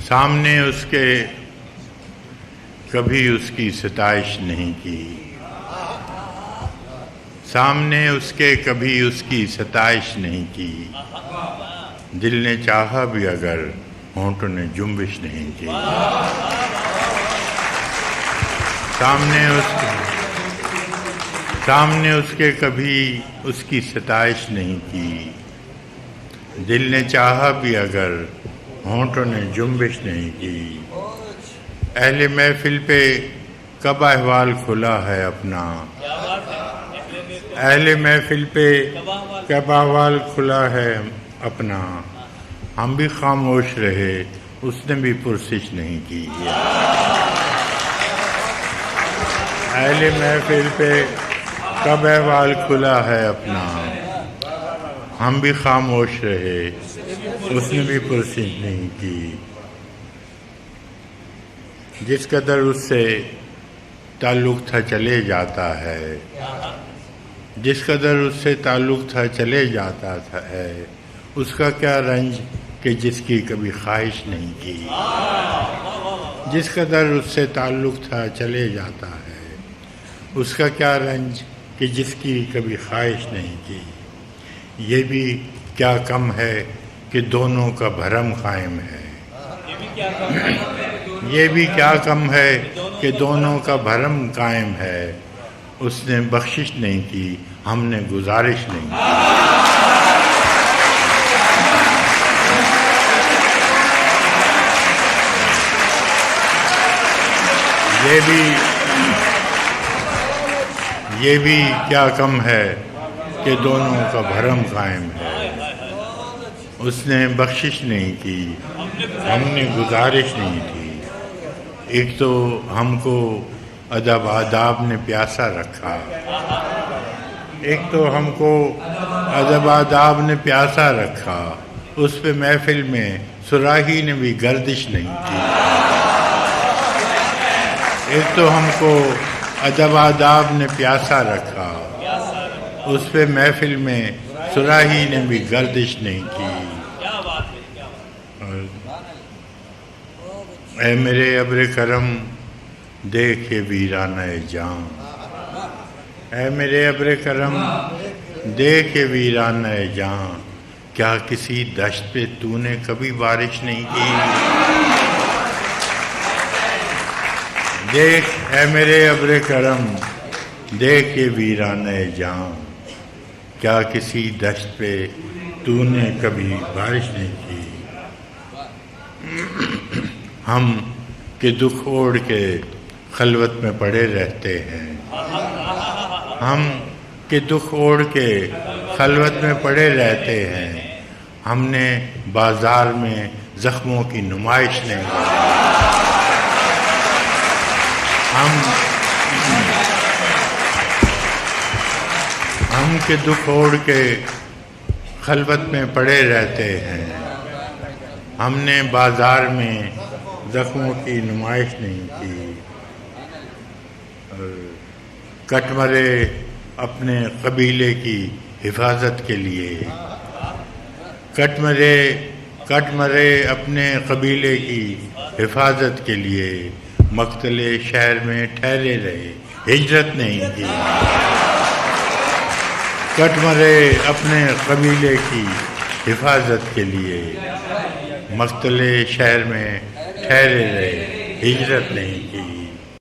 سامنے اس کے کبھی اس کی ستائش نہیں کی، سامنے اس کے کبھی اس کی ستائش نہیں کی، دل نے چاہا بھی اگر ہونٹوں نے جنبش نہیں کی، سامنے اس کے کبھی اس کی ستائش نہیں کی، دل نے چاہا بھی اگر ہونٹوں نے جنبش نہیں کی، اہل محفل پہ کب احوال کھلا ہے اپنا، اہل محفل پہ کب احوال کھلا ہے اپنا، ہم بھی خاموش رہے اس نے بھی پرسش نہیں کی، اہل محفل پہ کب احوال کھلا ہے اپنا، ہم بھی خاموش رہے اس نے بھی پرسش نہیں کی، جس قدر اس سے تعلق تھا چلے جاتا ہے، جس قدر اس سے تعلق تھا چلے جاتا ہے، اس کا کیا رنج کہ جس کی کبھی خواہش نہیں کی، جس قدر اس سے تعلق تھا چلے جاتا ہے، اس کا کیا رنج کہ جس کی کبھی خواہش نہیں کی، یہ بھی کیا کم ہے کہ دونوں کا بھرم قائم ہے، یہ بھی کیا کم ہے کہ دونوں کا بھرم قائم ہے، اس نے بخشش نہیں کی ہم نے گزارش نہیں کی، یہ بھی کیا کم ہے کہ دونوں کا بھرم قائم ہے، اس نے بخشش نہیں کی ہم نے گزارش نہیں کی، ایک تو ہم کو ادب آداب نے پیاسا رکھا، ایک تو ہم کو ادب آداب نے پیاسا رکھا، اس پہ محفل میں صراحی نے بھی گردش نہیں کی، ایک تو ہم کو ادب آداب نے پیاسا رکھا، اس پہ محفل میں صراحی نے بھی گردش نہیں کی، اے میرے ابر کرم دیکھ یہ ویرانہ جان، اے میرے ابر کرم دیکھ یہ ویرانہ جان، کیا کسی دشت پہ تو نے کبھی بارش نہیں کی، دیکھ اے میرے ابر کرم دیکھ یہ ویرانہ جان، کیا کسی دشت پہ تو نے کبھی بارش نہیں کی، ہم کہ دکھ اوڑھ کے خلوت میں پڑے رہتے ہیں، ہم کہ دکھ اوڑھ کے خلوت میں پڑے رہتے ہیں، ہم نے بازار میں زخموں کی نمائش نہیں کی، ہم کہ دکھ اوڑھ کے خلوت میں پڑے رہتے ہیں، ہم نے بازار میں زخموں کی نمائش نہیں کی، کٹ مرے اپنے قبیلے کی حفاظت کے لیے، کٹ مرے اپنے قبیلے کی حفاظت کے لیے، مقتل شہر میں ٹھہرے رہے ہجرت نہیں کی، کٹ مرے اپنے قبیلے کی حفاظت کے لیے، مقتل شہر میں ٹھہرے رہے ہجرت نہیں کی،